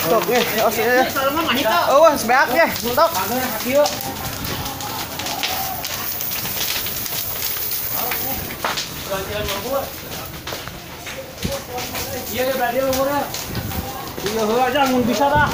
Tok nih, oh sebeak ya, tok. Iya ya berarti umurnya. Iya aja mun bisa dah.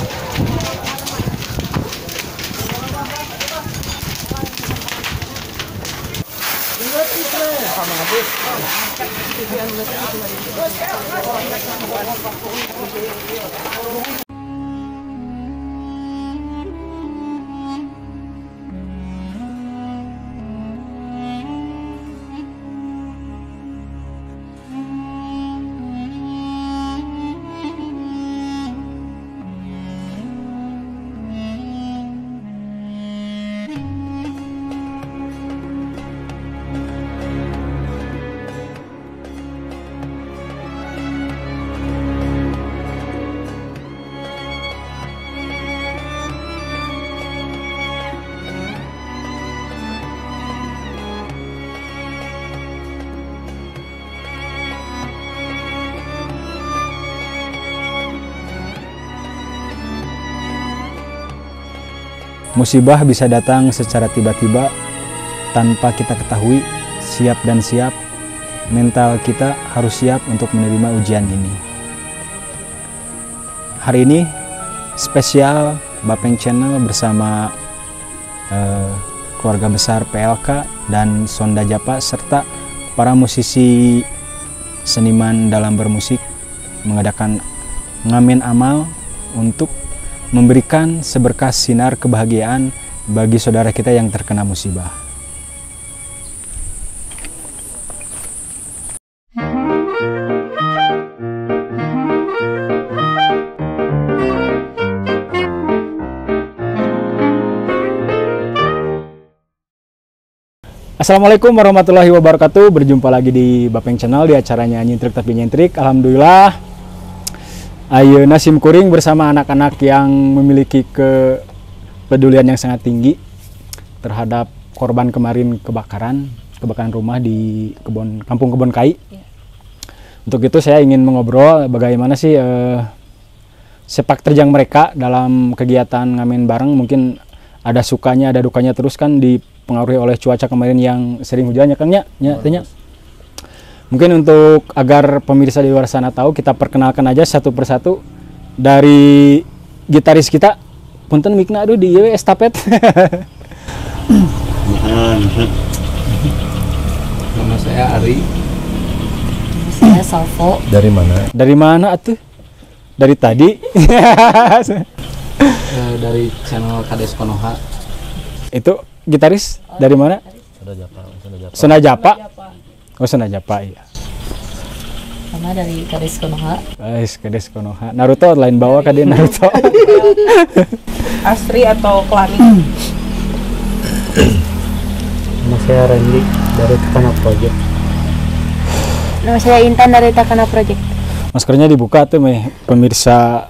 Musibah bisa datang secara tiba-tiba tanpa kita ketahui. Siap dan siap, mental kita harus siap untuk menerima ujian ini. Hari ini spesial Bapeng Channel bersama keluarga besar PLK dan Sonda Japa serta para musisi seniman dalam bermusik mengadakan ngamen amal untuk memberikan seberkas sinar kebahagiaan bagi saudara kita yang terkena musibah. Assalamualaikum warahmatullahi wabarakatuh. Berjumpa lagi di Bapeng Channel di acaranya Nyintrik Tapi Nyentrik. Alhamdulillah ayeuna simkuring bersama anak-anak yang memiliki kepedulian yang sangat tinggi terhadap korban kemarin kebakaran rumah di Kampung Kebon Kai. Untuk itu saya ingin mengobrol bagaimana sih sepak terjang mereka dalam kegiatan ngamen bareng. Mungkin ada sukanya, ada dukanya, terus kan dipengaruhi oleh cuaca kemarin yang sering hujannya kan ya. Mungkin untuk agar pemirsa di luar sana tahu, kita perkenalkan aja satu persatu dari gitaris kita. Punten mikna aduh di ieu estafet. Nama saya Ari. Nama saya Salvo. Dari mana? Dari mana atuh? Dari tadi. Dari channel Kades Konoha. Itu gitaris dari mana? Sonda Japa. Oh, Sonda Japa, iya. Sama dari Kades Konoha. Kades Konoha. Naruto lain bawa ka dia Naruto. Astri atau Klani. Nama saya Randy dari Takana Project. Nama saya Intan dari Takana Project. Maskernya dibuka tuh meh pemirsa.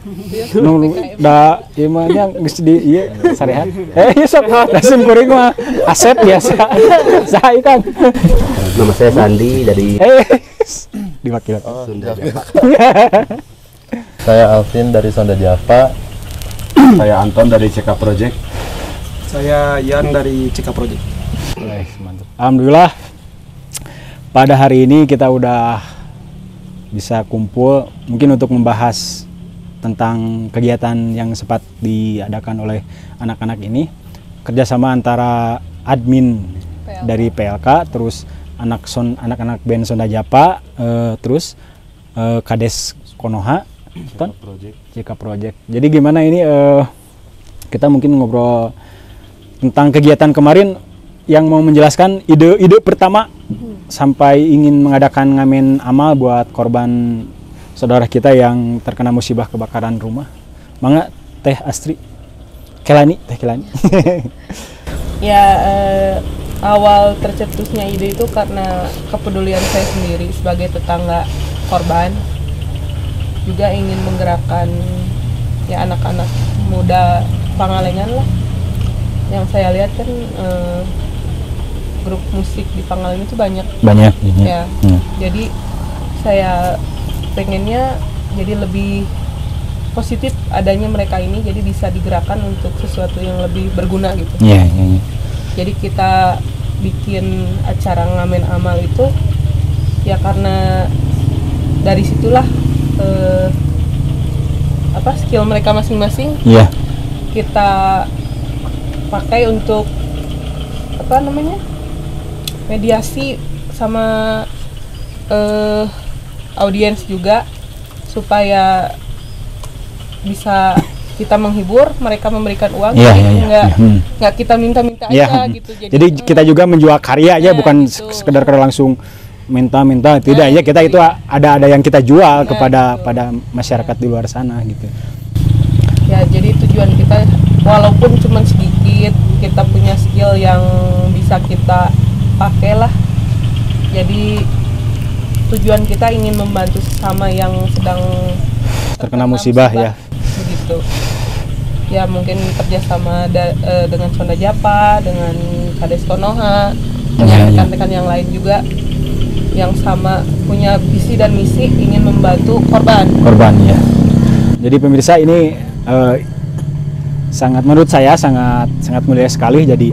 Da ieu mah nya geus di ieu sarehat. Sok langsung kuring mah aset biasa. Saha ikan. Nama saya Sandi dari diwakil. Sonda Japa. Saya Alvin dari Sonda Japa. Saya Anton dari CK Project. Saya Yan dari Cika Project. Mantap. Alhamdulillah pada hari ini kita udah bisa kumpul mungkin untuk membahas tentang kegiatan yang sempat diadakan oleh anak-anak ini, kerjasama antara admin dari PLK, terus anak-anak band Sonda Japa, terus Kades Konoha, CK Project. Jadi gimana ini kita mungkin ngobrol tentang kegiatan kemarin yang mau menjelaskan ide pertama sampai ingin mengadakan ngamen amal buat korban saudara kita yang terkena musibah kebakaran rumah. Mangga Teh Astri. Kelani. Ya, awal tercetusnya ide itu karena kepedulian saya sendiri sebagai tetangga korban. Juga ingin menggerakkan ya anak-anak muda Pangalengan lah. Yang saya lihat kan grup musik di Pangalengan itu banyak. Banyak. Ya. Jadi saya pengennya jadi lebih positif adanya mereka ini, jadi bisa digerakkan untuk sesuatu yang lebih berguna gitu. Iya. Jadi kita bikin acara ngamen amal itu ya karena dari situlah skill mereka masing-masing kita pakai untuk mediasi sama audiens juga, supaya bisa kita menghibur, mereka memberikan uang, nggak kita minta-minta aja gitu. Jadi kita juga menjual karya aja, bukan gitu. sekedar langsung minta-minta, tidak ya, kita itu ada yang kita jual kepada pada masyarakat di luar sana gitu. Ya, jadi tujuan kita walaupun cuma sedikit, kita punya skill yang bisa kita pakai lah. Jadi tujuan kita ingin membantu sesama yang sedang terkena musibah ya. Begitu. Ya mungkin kerjasama dengan Sonda Japa, dengan Kades Konoha, dengan rekan-rekan yang lain juga yang sama punya visi dan misi ingin membantu korban. Ya. Jadi pemirsa, ini menurut saya sangat mulia sekali. Jadi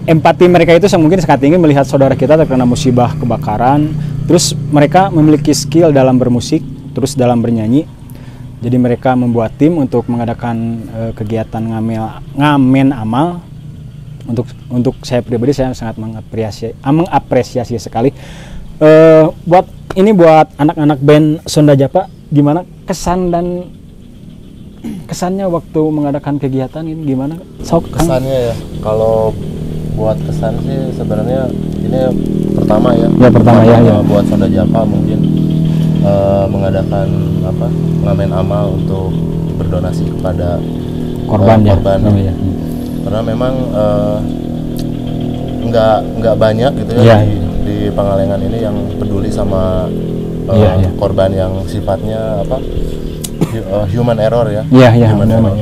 empati mereka itu mungkin sangat tinggi melihat saudara kita terkena musibah kebakaran, terus mereka memiliki skill dalam bermusik, terus dalam bernyanyi. Jadi mereka membuat tim untuk mengadakan kegiatan ngamen amal. Untuk saya pribadi, saya sangat mengapresiasi sekali. Buat anak-anak band Sonda Japa, gimana kesannya waktu mengadakan kegiatan ini, gimana? Kesannya ya, kalau buat kesan sih sebenarnya ini pertama ya. Buat Sonda Japa mungkin mengadakan ngamen amal untuk berdonasi kepada korban. Karena memang nggak banyak gitu ya di Pangalengan ini yang peduli sama korban yang sifatnya human error ya. Human error.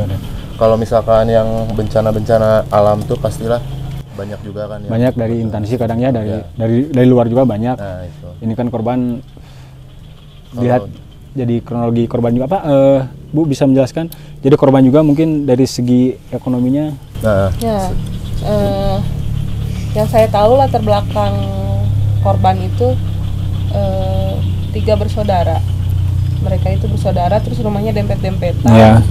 Kalau misalkan yang bencana alam tuh pastilah banyak juga kan ya. Banyak dari instansi kadangnya dari luar juga banyak. Nah, itu. Ini Ini kan korban lihat jadi kronologi korban juga Bu bisa menjelaskan? Jadi korban juga mungkin dari segi ekonominya. Yang saya tahu latar belakang korban itu 3 bersaudara. Mereka itu bersaudara, terus rumahnya dempet-dempetan.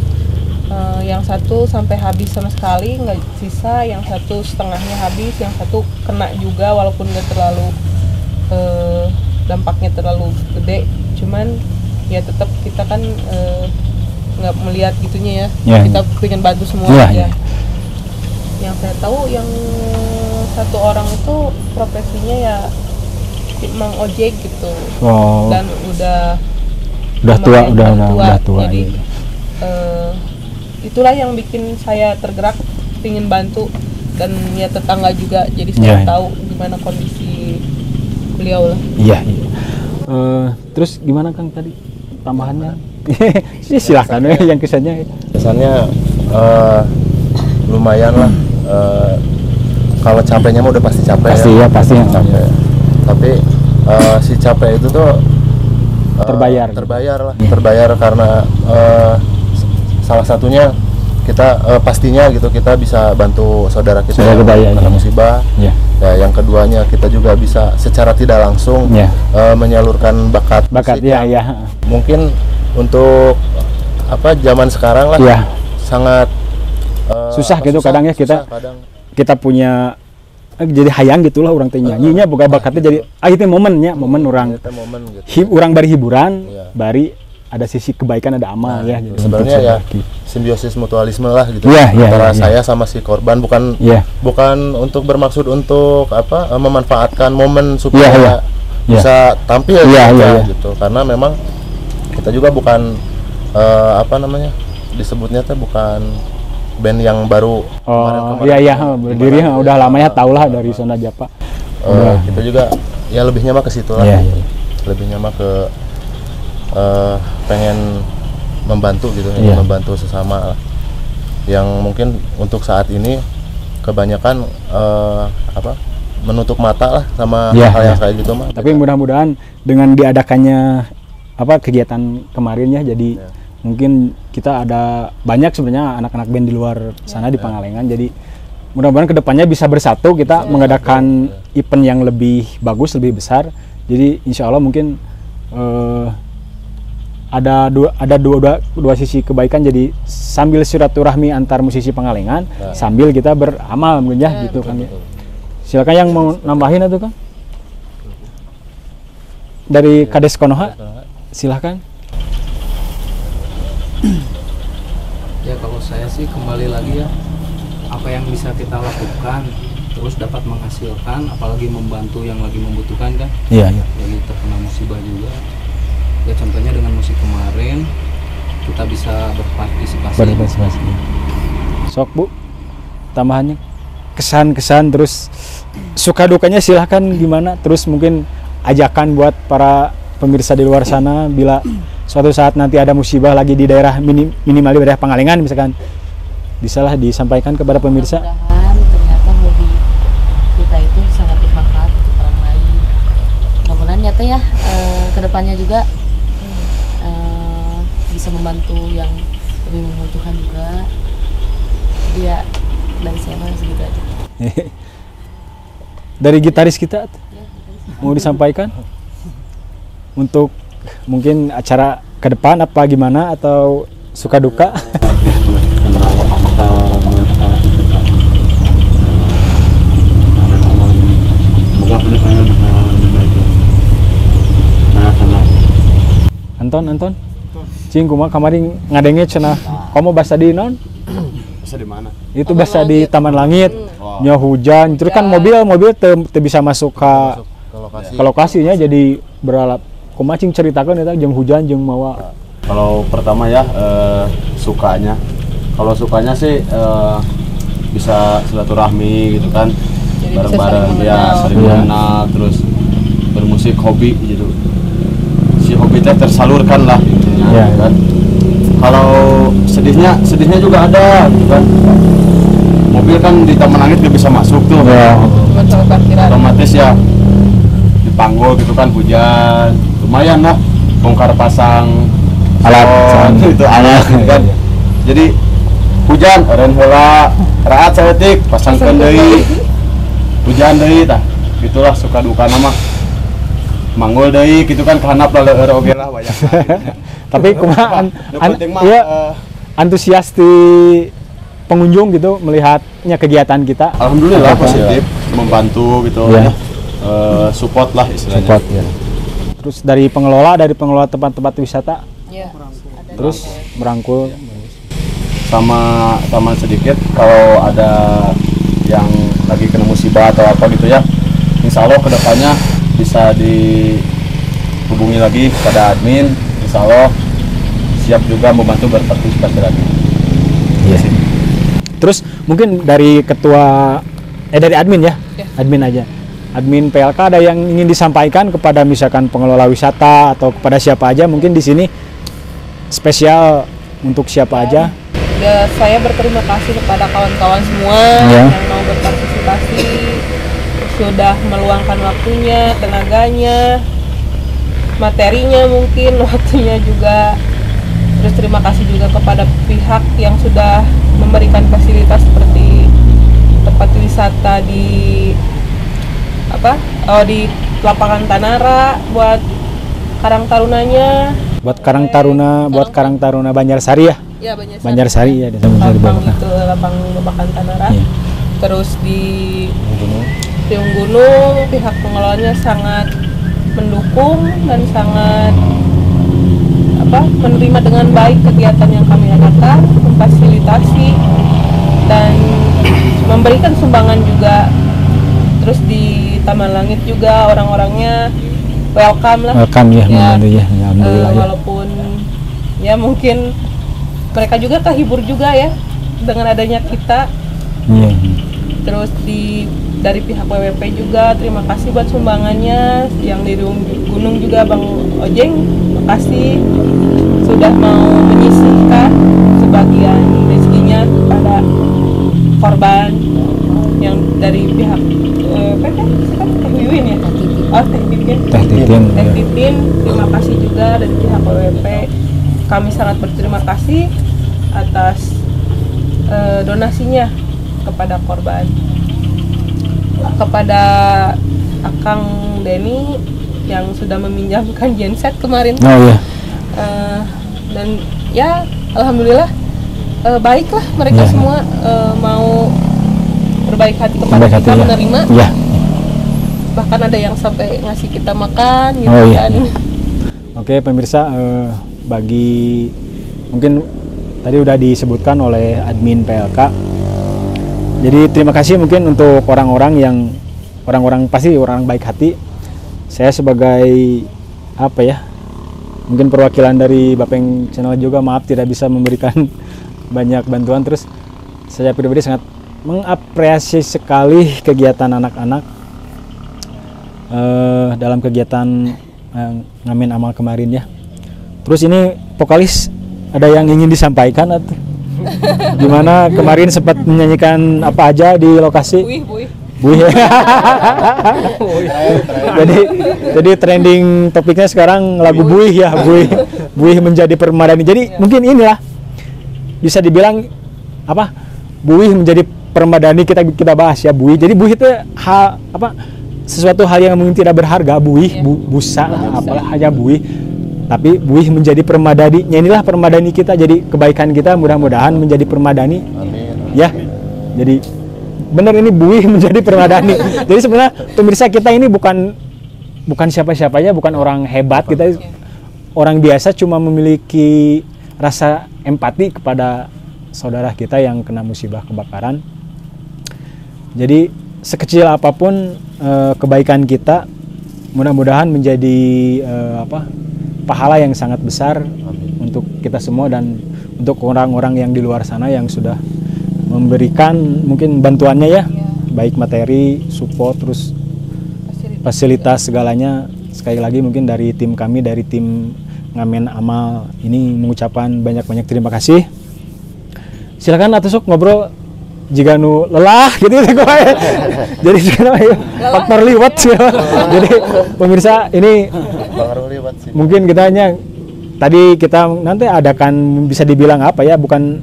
Yang satu sampai habis sama sekali, nggak sisa. Yang satu setengahnya habis, yang satu kena juga walaupun nggak terlalu dampaknya terlalu gede. Cuman ya tetap kita kan nggak melihat gitunya ya. Kita pengen bantu semua aja. Yang saya tahu yang satu orang itu profesinya ya mang ojek gitu. Dan udah tua. Jadi itulah yang bikin saya tergerak ingin bantu, dan ya tetangga juga, jadi saya tahu gimana kondisi beliau lah. Terus gimana Kang tadi tambahannya? Silahkan yang kesannya lumayan lah. Kalau capeknya mah udah pasti capek. Pasti capek. Tapi si capek itu tuh terbayar karena salah satunya kita pastinya gitu kita bisa bantu saudara kita yang kena musibah. Ya, yang keduanya kita juga bisa secara tidak langsung menyalurkan bakat mungkin untuk zaman sekarang lah sangat susah gitu kadang ya, kita punya jadi hayang gitulah orang teh nyanyinya boga bakatnya jadi itu momen orang gitu. Orang bari hiburan bari ada sisi kebaikan, ada amal gitu. Sebenarnya ya simbiosis mutualisme lah gitu antara saya sama si korban, bukan untuk bermaksud untuk memanfaatkan momen supaya bisa tampil gitu, karena memang kita juga bukan disebutnya tuh bukan band yang baru berdiri udah lama ya, tau lah dari Sonda Japa. Kita juga ya lebihnya mah ke situ lah. Lebihnya mah ke pengen membantu gitu, membantu sesama lah. yang mungkin untuk saat ini kebanyakan menutup mata lah sama hal yang kayak gitu mah. Tapi mudah-mudahan dengan diadakannya kegiatan kemarin ya, jadi mungkin kita ada banyak sebenarnya anak-anak band di luar sana di Pangalengan, jadi mudah-mudahan kedepannya bisa bersatu kita mengadakan event yang lebih bagus, lebih besar. Jadi insya Allah mungkin ada dua sisi kebaikan, jadi sambil silaturahmi antar musisi Pangalengan sambil kita beramal mungkin ya gitu kan ya. Silakan yang mau nambahin atau kan dari Kades Konoha, silahkan. Ya kalau saya sih kembali lagi ya, apa yang bisa kita lakukan terus dapat menghasilkan, apalagi membantu yang lagi membutuhkan kan. Iya. Jadi terkena musibah juga. Ya contohnya dengan musik kemarin kita bisa berpartisipasi. Sok Bu, tambahannya kesan-kesan terus suka dukanya silahkan gimana, terus mungkin ajakan buat para pemirsa di luar sana bila suatu saat nanti ada musibah lagi di daerah minimal di daerah Pangalengan misalkan, bisalah disampaikan kepada pemirsa. Mudah-mudahan ternyata hobi kita itu sangat bermanfaat untuk orang lain. Mudah-mudahan nyata ya kedepannya juga bisa membantu yang lebih membutuhkan juga. Dia dari saya mah segitu aja. Dari gitaris kita mau disampaikan untuk mungkin acara ke depan apa gimana atau suka duka? Anton, cing kumaha kemarin ngadenge cenah komo basa di non? Basa di mana? Itu basa di Taman Langit. Nya hujan, terus kan mobil teu bisa masuk ke lokasinya, jadi beralap. Kumaha cing ceritakan eta jeung hujan jeung mawa. Kalau pertama ya sukanya. Kalau sukanya sih bisa silaturahmi gitu kan. Bareng-bareng ya, saling mengenal, terus bermusik hobi gitu. Si hobi teh tersalurkan lah intinya kan. Kalau sedihnya juga ada gitu kan. Mobil kan di Taman Langit gak bisa masuk tuh. Otomatis ya dipanggul gitu kan, hujan. Lumayan lah bongkar pasang alat itu alat gitu kan. Jadi hujan eren heula raat saeutik pasangkeun deui. Hujan deui tah. Itulah suka duka nama. Manggul deui gitu kan kehandap leueur oge lah banyak. Tapi kumaha antusias di pengunjung gitu melihatnya kegiatan kita. Alhamdulillah positif, membantu gitu ya. Support lah istilahnya. Support ya. Terus dari pengelola tempat-tempat wisata terus merangkul sama taman sedikit kalau ada yang lagi kena musibah atau apa gitu ya, insya Allah kedepannya bisa dihubungi lagi kepada admin, insya Allah siap juga membantu berpartisipasi lagi. Iya sih. Terus mungkin dari dari admin ya, admin aja. Admin PLK ada yang ingin disampaikan kepada misalkan pengelola wisata atau kepada siapa aja, mungkin di sini spesial untuk siapa aja? Ya, saya berterima kasih kepada kawan-kawan semua yang mau berpartisipasi, sudah meluangkan waktunya, tenaganya, materinya mungkin, waktunya juga. Terus terima kasih juga kepada pihak yang sudah memberikan fasilitas seperti tempat wisata di di lapangan Tanara buat Karang Tarunanya. Buat Karang Taruna Banjarsari ya? Iya, Banjarsari ya, lapang Babakan Tanara. Ya. Terus di Tiung Gunung pihak pengelolanya sangat mendukung dan sangat menerima dengan baik kegiatan yang kami adakan, memfasilitasi dan memberikan sumbangan juga. Terus di Taman Langit juga orang-orangnya welcome lah. Welcome ya, alhamdulillah. Walaupun ya mungkin mereka juga kehibur juga ya dengan adanya kita. Terus dari pihak WWP juga terima kasih buat sumbangannya. Yang di Gunung juga Bang Ojeng, makasih sudah mau menyisihkan sebagian rezekinya Teh Titin. Teh Titin, terima kasih juga dari pihak WWP. Kami sangat berterima kasih atas donasinya kepada korban. Kepada Akang Denny yang sudah meminjamkan genset kemarin. Oh iya. Dan ya alhamdulillah baiklah mereka semua mau berbaik hati kepada kita, menerima. Iya. Bahkan ada yang sampai ngasih kita makan gitu kan. Oke pemirsa, bagi mungkin tadi udah disebutkan oleh admin PLK. Jadi terima kasih mungkin untuk orang-orang yang pasti orang baik hati. Saya sebagai apa ya, mungkin perwakilan dari Bapeng Channel juga, maaf tidak bisa memberikan banyak bantuan. Terus saya pribadi sangat mengapresiasi sekali kegiatan anak-anak dalam kegiatan ngamen amal kemarin ya. Terus ini vokalis ada yang ingin disampaikan atau gimana? Kemarin sempat menyanyikan apa aja di lokasi? Buih. Jadi trending topiknya sekarang lagu Buih ya, Buih menjadi permadani. Jadi mungkin inilah bisa dibilang apa? Buih menjadi permadani, kita bahas ya Buih. Jadi Buih itu sesuatu hal yang mungkin tidak berharga, Buih, busa, apalah hanya Buih. Tapi Buih menjadi permadani. Inilah permadani kita, jadi kebaikan kita mudah-mudahan menjadi permadani. Amin. Ya. Jadi benar ini Buih menjadi permadani. Jadi sebenarnya pemirsa kita ini bukan siapa-siapanya, bukan orang hebat, kita orang biasa cuma memiliki rasa empati kepada saudara kita yang kena musibah kebakaran. Jadi sekecil apapun kebaikan kita mudah-mudahan menjadi pahala yang sangat besar untuk kita semua dan untuk orang-orang yang di luar sana yang sudah memberikan mungkin bantuannya ya, baik materi, support, terus fasilitas segalanya. Sekali lagi mungkin dari tim kami, dari tim Ngamen Amal ini mengucapkan banyak-banyak terima kasih. Silakan atuh sok ngobrol jika nu lelah gitu jadi faktor liwat sih. Jadi pemirsa ini mungkin kita hanya tadi kita nanti adakan bisa dibilang apa ya, bukan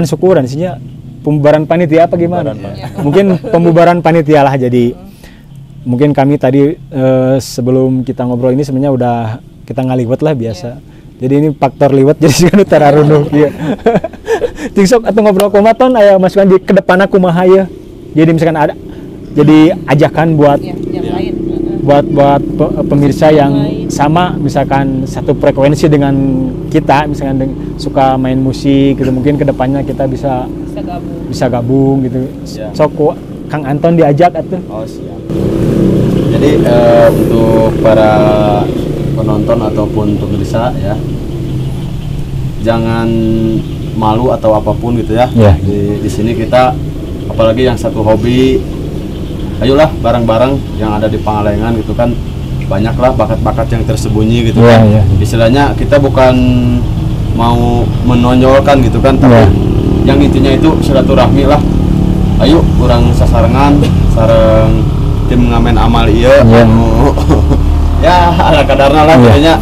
syukuran isinya pembubaran panitia apa gimana? Mungkin pembubaran panitia lah. Jadi mungkin kami tadi sebelum kita ngobrol ini sebenarnya udah kita ngaliwat lah biasa. Jadi ini faktor liwat jadi sih kan tararunuk ya. Tingsok atau ngobrol kumaton aya masukan di ke depan aku mah ya. Jadi misalkan ada jadi ajakan buat buat pemirsa yang sama, misalkan satu frekuensi dengan kita, misalkan suka main musik gitu, mungkin kedepannya kita bisa gabung gitu. Ya. Sok Kang Anton diajak atuh. Oh siap. Jadi untuk para penonton ataupun pemirsa ya, jangan malu atau apapun gitu ya. Yeah. Di sini kita apalagi yang satu hobi, ayolah bareng-bareng yang ada di Pangalengan gitu kan, banyaklah bakat-bakat yang tersembunyi gitu kan. Istilahnya kita bukan mau menonjolkan gitu kan, tapi yang intinya itu silaturahmi lah. Ayo kurang sasarengan sareng tim Ngamen Amal ieu ya ala kadarna lah kayaknya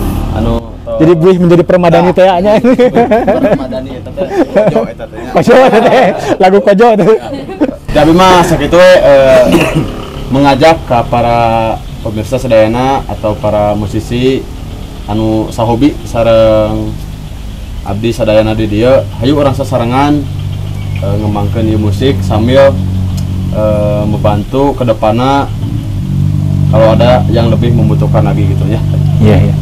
jadi Buih menjadi permadani teh nya. Permadani eta teh kojo eta teh. Kojo teh lagu kojo teh. Tapi mah sakitu mengajak ke para pemirsa sedayana atau para musisi anu sahobi sareng abdi sadayana di dieu, hayu urang sasarengan ngembangkeun ieu musik sambil membantu ke depanna kalau ada yang lebih membutuhkan lagi gitu ya. Iya.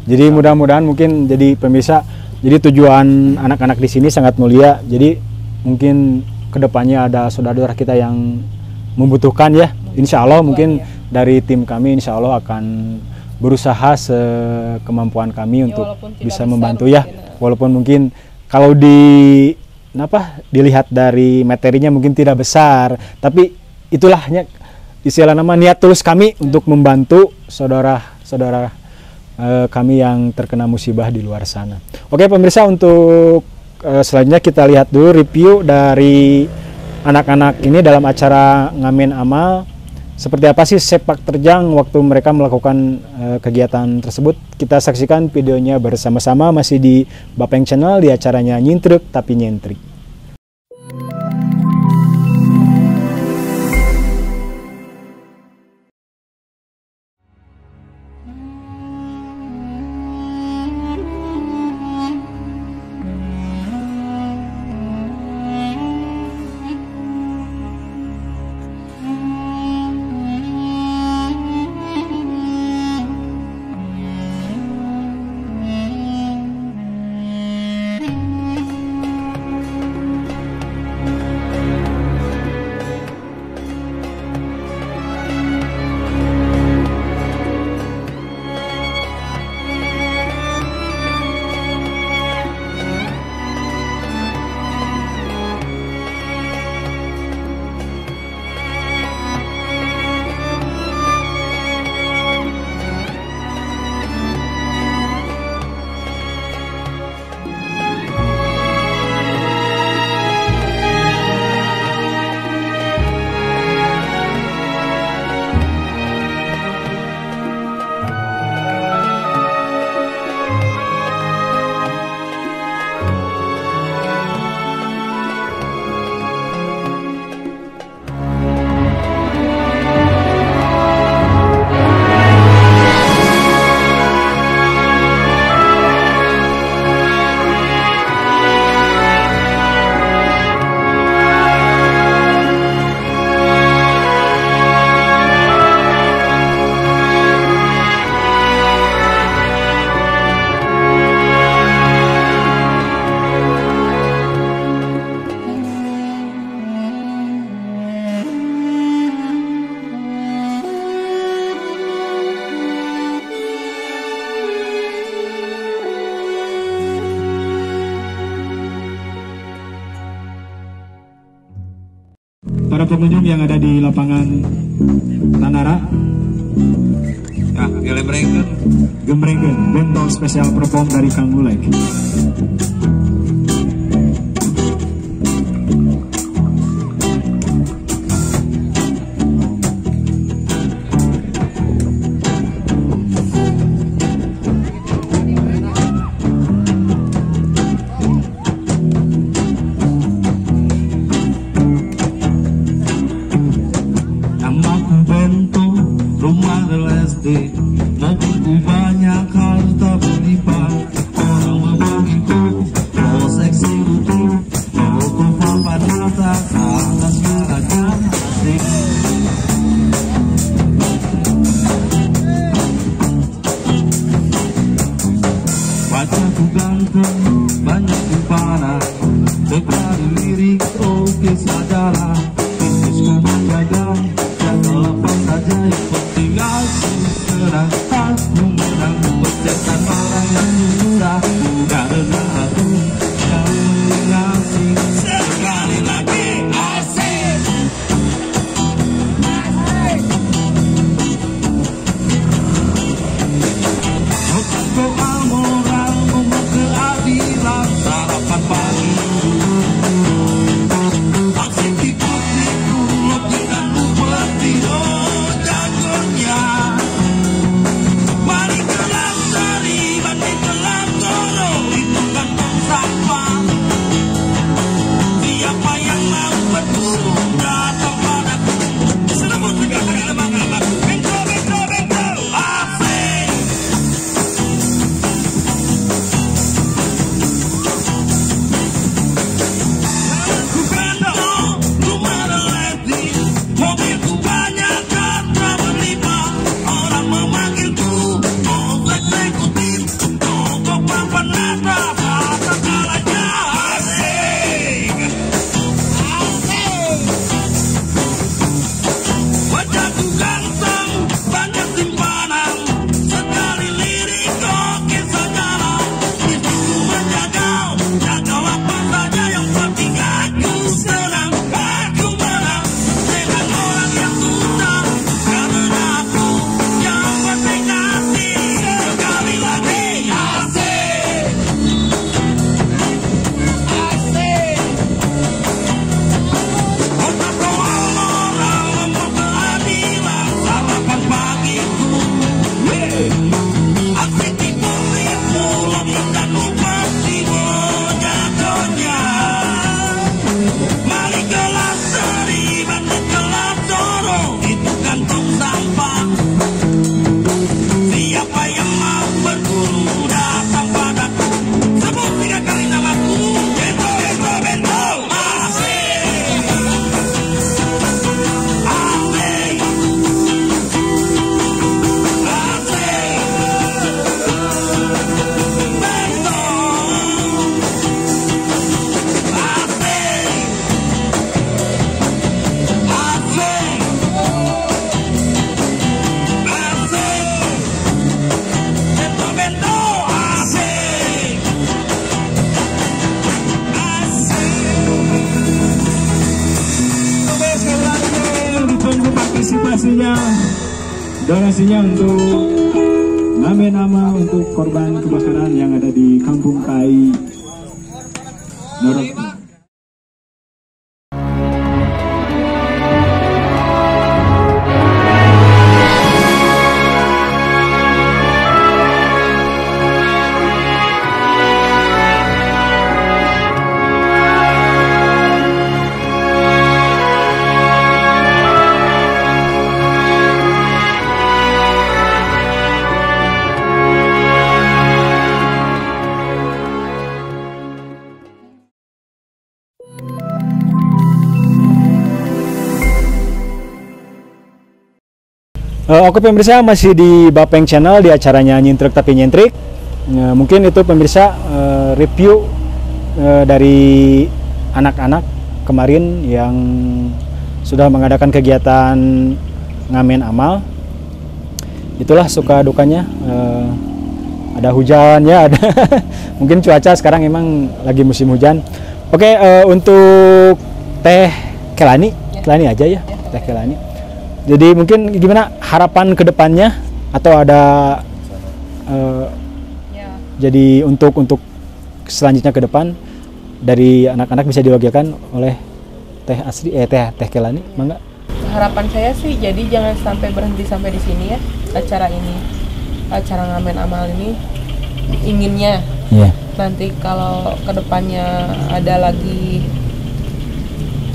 Jadi mudah-mudahan mungkin jadi pemirsa, jadi tujuan anak-anak di sini sangat mulia. Jadi mungkin kedepannya ada saudara-saudara kita yang membutuhkan ya. Insya Allah mungkin dari tim kami insya Allah akan berusaha sekemampuan kami untuk bisa membantu ya. Walaupun mungkin kalau dilihat dari materinya mungkin tidak besar, tapi itulahnya istilah nama niat tulus kami untuk membantu saudara-saudara kami yang terkena musibah di luar sana. Oke pemirsa, untuk selanjutnya kita lihat dulu review dari anak-anak ini dalam acara Ngamen Amal Seperti apa sih sepak terjang waktu mereka melakukan kegiatan tersebut? Kita saksikan videonya bersama-sama masih di Bapeng Channel di acaranya Nyintruk Tapi Nyentrik. Para pengunjung yang ada di lapangan Tanara, ya, Gembrenggen, bentol spesial perform dari Kang Gulek. Mobilku banyak harta berlimpah, orang begitu, oh seksi utuh, oh ku papan mata atas gerakan hati. Wajahku ganteng, banyak simpanan, terkadang lirik, oh kisah jalan, bisnisku berdagang, jaga lepas saja yang penting aku senang, aku menang, bercetak barang yang murah, udah dengan aku yang mengasih, sekali lagi asik. Doa moral membuat keadilan, sarapan pagi aksi tipu-tipu, logika seperti jagonya. Mari telah cari, mati telah tolong, itu donasinya untuk ngamen amal untuk korban kebakaran yang ada di Kampung Kai Norok. Oke pemirsa, masih di Bapeng Channel di acaranya Nyintrek Tapi Nyentrik. Mungkin itu pemirsa review dari anak-anak kemarin yang sudah mengadakan kegiatan ngamen amal. Itulah suka dukanya. Ada hujannya, ada mungkin cuaca sekarang emang lagi musim hujan. Oke, untuk Teh Kelani, Kelani aja ya, Teh Kelani. Jadi mungkin gimana harapan kedepannya atau ada jadi untuk selanjutnya ke depan dari anak-anak bisa diwakilkan oleh Teh Asri Teh Kelani, mangga. Harapan saya sih jadi jangan sampai berhenti sampai di sini ya acara ini, acara ngamen amal ini. Inginnya nanti kalau kedepannya ada lagi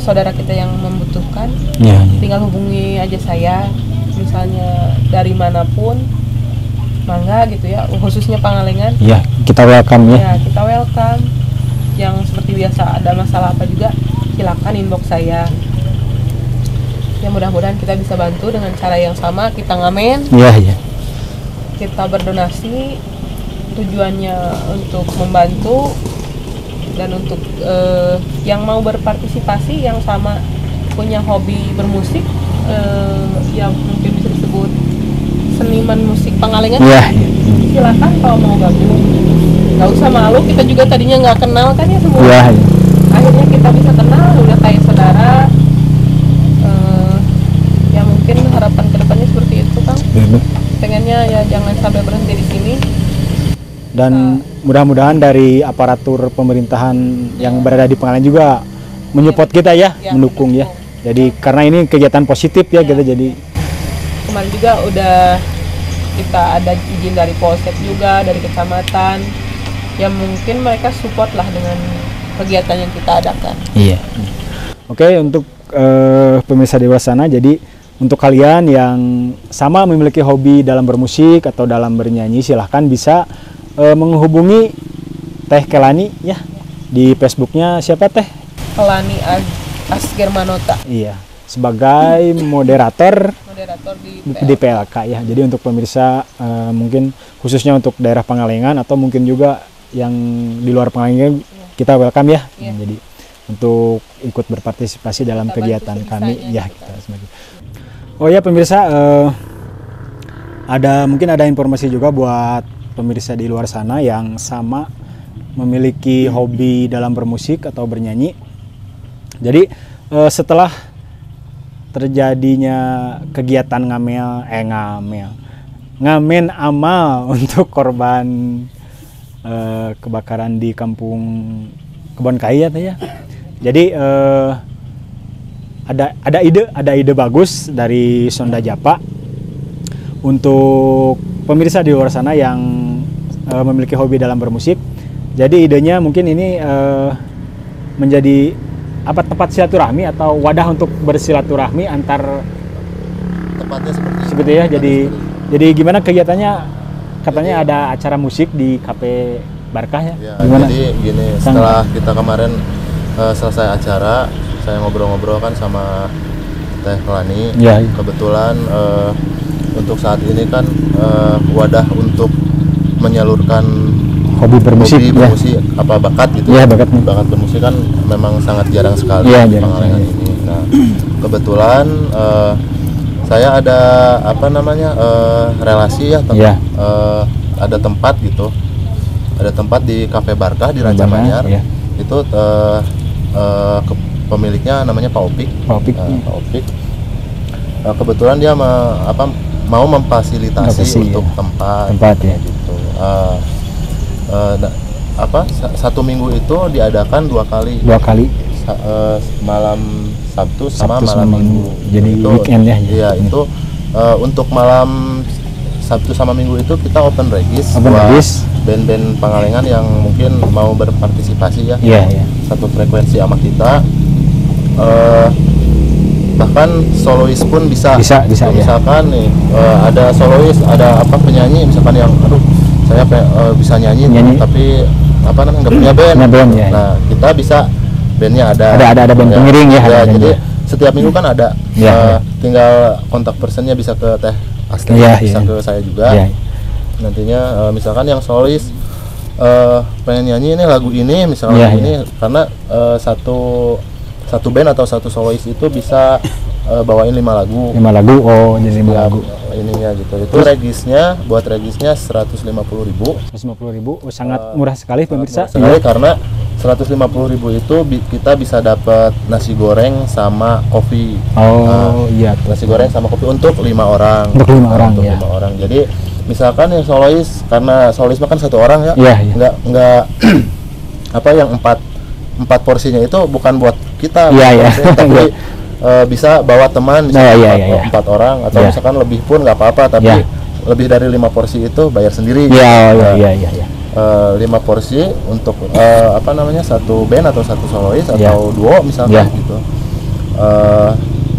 saudara kita yang membutuhkan, tinggal hubungi aja saya, misalnya dari manapun, mangga gitu ya, khususnya Pangalengan. Ya, kita welcome ya. Ya, kita welcome. Yang seperti biasa ada masalah apa juga, silakan inbox saya. Ya mudah-mudahan kita bisa bantu dengan cara yang sama, kita ngamen. Iya. Kita berdonasi, tujuannya untuk membantu. Dan untuk yang mau berpartisipasi yang sama punya hobi bermusik, yang mungkin bisa disebut seniman musik Pangalengan, silakan kalau mau gabung. Gak usah malu, kita juga tadinya nggak kenal kan ya semua. Akhirnya kita bisa kenal, udah kayak saudara. Ya mungkin harapan kedepannya seperti itu, Kang. Pengennya ya jangan sampai berhenti di sini. Dan mudah-mudahan dari aparatur pemerintahan yang berada di Pangalengan juga menyupport kita ya, mendukung ya. Jadi karena ini kegiatan positif ya, kita jadi kemarin juga udah kita ada izin dari Polsek juga, dari kecamatan. Ya mungkin mereka support lah dengan kegiatan yang kita adakan. Iya. Oke, untuk pemirsa di luar sana, jadi untuk kalian yang sama memiliki hobi dalam bermusik atau dalam bernyanyi, silahkan bisa menghubungi Teh Kelani ya di Facebooknya. Siapa Teh? Kelani Asgermanota. Iya, sebagai moderator di PLK ya. Jadi untuk pemirsa mungkin khususnya untuk daerah Pangalengan atau mungkin juga yang di luar Pangalengan, kita welcome ya. Jadi untuk ikut berpartisipasi dalam kita kegiatan kami ya kita sebagai. Oh ya pemirsa, mungkin ada informasi juga buat pemirsa di luar sana yang sama memiliki hobi dalam bermusik atau bernyanyi. Jadi setelah terjadinya kegiatan ngamen amal untuk korban kebakaran di Kampung Kebon Kai ya. Jadi ada ide bagus dari Sonda Japa untuk pemirsa di luar sana yang memiliki hobi dalam bermusik. Jadi idenya mungkin ini menjadi tempat silaturahmi atau wadah untuk bersilaturahmi antar tempatnya seperti ya. Jadi gimana kegiatannya? Katanya ada acara musik di Cafe Barkah ya. Gimana? Jadi gini, setelah kita kemarin selesai acara, saya ngobrol-ngobrol kan sama Teh Kelani. Kebetulan untuk saat ini kan wadah untuk menyalurkan hobi bermusik apa bakat gitu bakat bermusik kan memang sangat jarang sekali di Pangalengan ini. Nah kebetulan saya ada relasi ya ada tempat gitu, ada tempat di Cafe Barkah di Raja Manyar. Itu pemiliknya namanya Pak Opik. kebetulan dia mau memfasilitasi untuk tempat ya gitu. Satu minggu itu diadakan 2 kali. Malam Sabtu sama malam Minggu. Jadi itu, weekend ya. Iya, itu untuk malam Sabtu sama Minggu itu kita open regis buat band-band Pangalengan yang mungkin mau berpartisipasi ya. Iya. Satu frekuensi sama kita. Bahkan solois pun bisa misalkan nih ada solois, ada penyanyi misalkan yang saya bisa nyanyi tapi nggak punya band. Nah, kita bisa bandnya ada band pengiring ya. Jadi setiap minggu kan ada. Tinggal kontak personnya bisa ke Teh Astri, bisa ke saya juga. Nantinya misalkan yang solois pengen nyanyi ini lagu ini misalnya ini karena satu band atau satu solois itu bisa bawain 5 lagu. Jadi 5 lagu. Ininya gitu. Itu regisnya 150.000. 150.000. Sangat murah sekali pemirsa. Sekali karena 150.000 itu kita bisa dapat nasi goreng sama kopi. Nasi goreng sama kopi untuk 5 orang. Untuk 5 orang. Jadi misalkan yang solois, karena solois makan 1 orang ya. Enggak yang 4 porsinya itu bukan buat kita. Tapi bisa bawa teman, misalkan 4 orang atau misalkan lebih pun nggak apa-apa, tapi lebih dari 5 porsi itu bayar sendiri. 5 porsi untuk satu band atau satu solois atau duo misalkan gitu.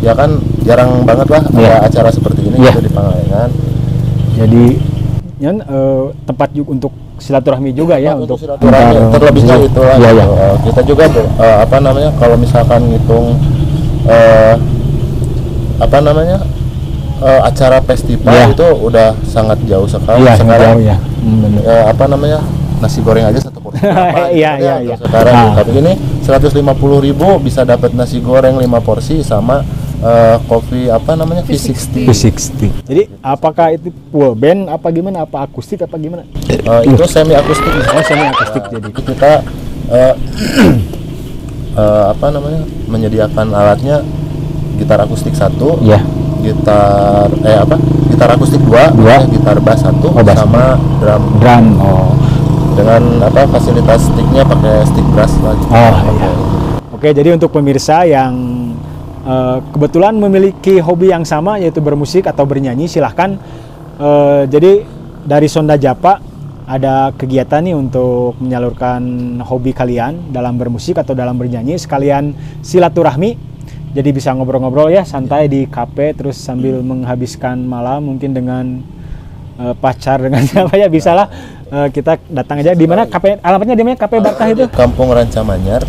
Ya kan jarang banget lah ada acara seperti ini gitu di Pangalengan. Jadi tempat juga untuk silaturahmi juga ya, untuk silaturahmi terlebihnya itu lah. Kita juga kalau misalkan ngitung acara festival itu udah sangat jauh sekali. Sekarang nasi goreng aja 1 porsi sekarang. Tapi ini 150.000 bisa dapat nasi goreng 5 porsi sama kopi V60. Jadi apakah itu full band apa gimana, apa akustik apa gimana? Itu semi akustik. Semi akustik. Jadi kita menyediakan alatnya gitar akustik 1, gitar akustik 2, gitar bass 1, sama drum. Dengan fasilitas sticknya pakai stick brass lagi. Oke, jadi untuk pemirsa yang kebetulan memiliki hobi yang sama yaitu bermusik atau bernyanyi, silahkan. Jadi dari Sonda Japa ada kegiatan nih untuk menyalurkan hobi kalian dalam bermusik atau dalam bernyanyi, sekalian silaturahmi. Jadi bisa ngobrol-ngobrol ya santai di kafe, terus sambil menghabiskan malam mungkin dengan pacar, dengan siapa ya, bisa lah. Kita datang aja di mana kafe, alamatnya di mana kafe Barkah itu? Kampung Rancamanyar,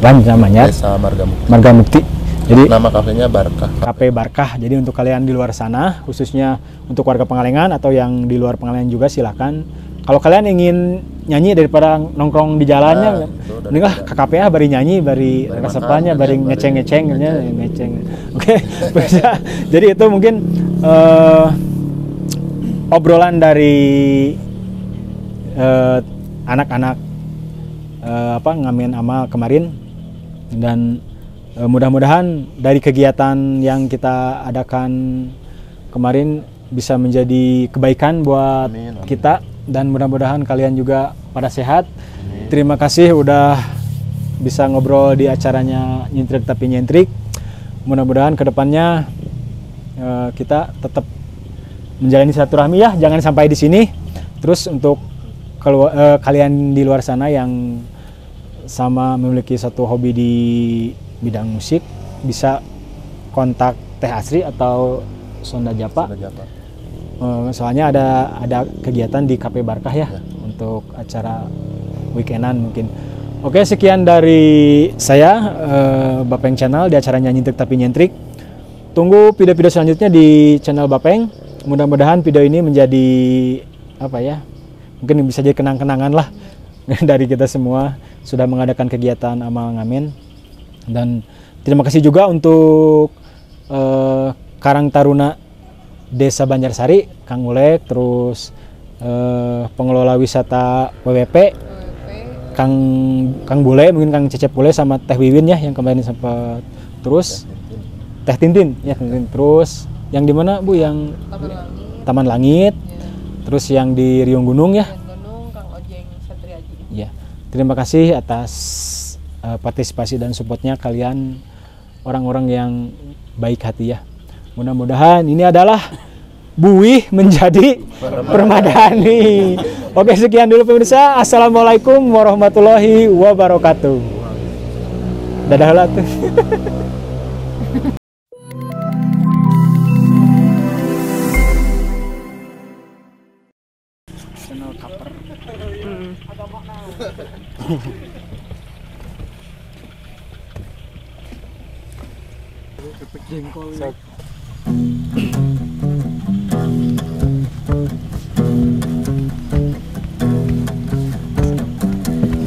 Desa Marga Mukti. Jadi nama kafenya Barkah. Kafe Barkah. Jadi untuk kalian di luar sana, khususnya untuk warga Pangalengan atau yang di luar Pangalengan juga, silahkan. Kalau kalian ingin nyanyi daripada nongkrong di jalannya, mendinglah ke KPA bari nyanyi, bari resepnya, bari ngeceng. Oke, bisa. Jadi itu mungkin obrolan dari anak-anak ngamen amal kemarin, dan mudah-mudahan dari kegiatan yang kita adakan kemarin bisa menjadi kebaikan buat kita, dan mudah-mudahan kalian juga pada sehat. Terima kasih udah bisa ngobrol di acaranya Nyentrik Tapi Nyentrik. Mudah-mudahan kedepannya kita tetap menjalani silaturahmi ya, jangan sampai di sini. Terus untuk kalian di luar sana yang sama memiliki satu hobi di bidang musik, bisa kontak Teh Asri atau Sonda Japa. Soalnya ada kegiatan di Kafe Barkah ya, untuk acara weekendan mungkin. Oke, sekian dari saya, Bapeng Channel, di acaranya Nyentrik Tapi Nyentrik. Tunggu video-video selanjutnya di channel Bapeng. Mudah-mudahan video ini menjadi mungkin bisa jadi kenang-kenangan lah dari kita semua sudah mengadakan kegiatan amal ngamen. Dan terima kasih juga untuk Karang Taruna Desa Banjarsari, Kang Ulek, terus pengelola wisata WWP, Kang Bule, mungkin Kang Cecep Bule, sama Teh Wiwin ya yang kemarin sempat, terus Teh Tintin ya, terus Yang di mana Bu? Yang Taman Langit. Taman Langit. Terus yang di Riung Gunung ya. Gunung Kang Ojeng Satriaji. Ya. Terima kasih atas partisipasi dan supportnya kalian, orang-orang yang baik hati ya. Mudah-mudahan ini adalah buih menjadi permadani. Oke, sekian dulu pemirsa. Assalamualaikum warahmatullahi wabarakatuh. Dadah lah tuh.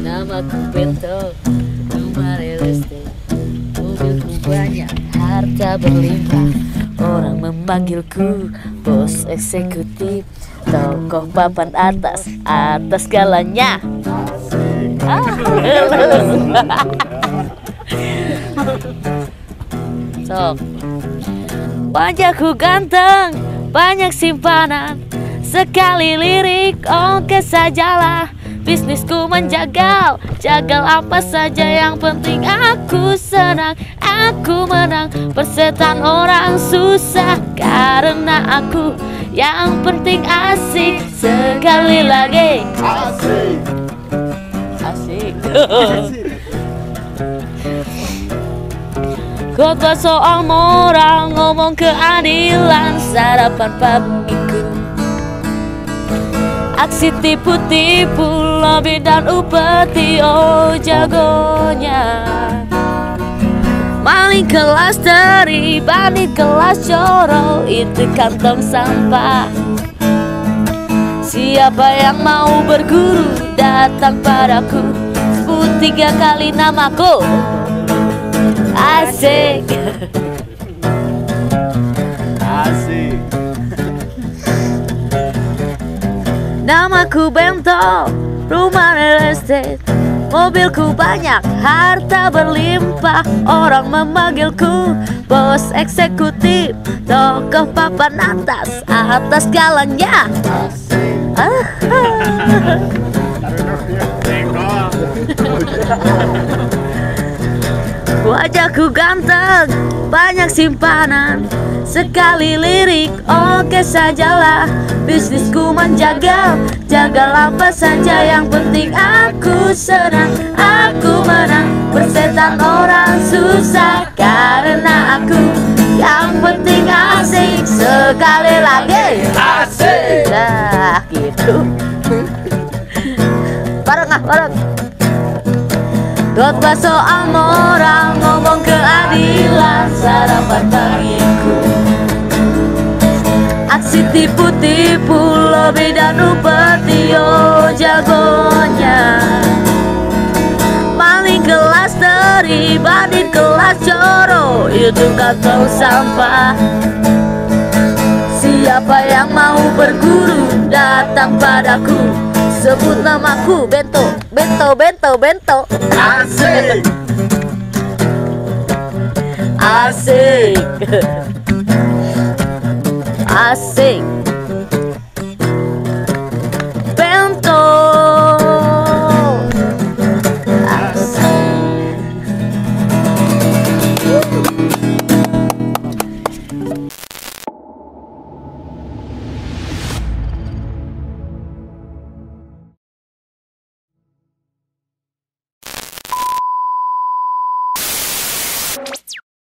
Namaku Bento, rumah real estate, mobilku banyak, harta berlimpah. Orang memanggilku bos eksekutif, tokoh papan atas, atas segalanya. Sok. Wajahku ganteng, banyak simpanan, sekali lirik oke sajalah. Bisnisku menjagal, jagal apa saja, yang penting aku senang, aku menang. Persetan orang susah karena aku, yang penting asik. Sekali lagi asik, asik. Khotbah soal moral, ngomong keadilan, sarapan pagiku. Aksi tipu-tipu, lobby dan upeti, oh jagonya. Maling kelas teri, bandit kelas coro, itu kantong sampah. Siapa yang mau berguru, datang padaku, sebut 3 kali namaku. Asik. Asik. Namaku Bento, rumah real estate, mobilku banyak, harta berlimpah. Orang memanggilku bos eksekutif, tokoh papan atas, atas galanya. Wajahku ganteng, banyak simpanan, sekali lirik oke sajalah. Bisnisku menjagal, jagal apa saja, yang penting aku senang, aku menang. Persetan orang susah karena aku, yang penting asik. Sekali lagi asik. Nah gitu. Bareng ah, bareng. Khotbah soal moral, ngomong keadilan, sarapan pagiku. Aksi tipu-tipu, lobby dan upeti, oh jagonya. Maling kelas teri, bandit kelas coro, itu kantong sampah. Siapa yang mau berguru, datang padaku, sebut namaku Bento, Bento, Bento, Bento. Asik. Asik. Asik.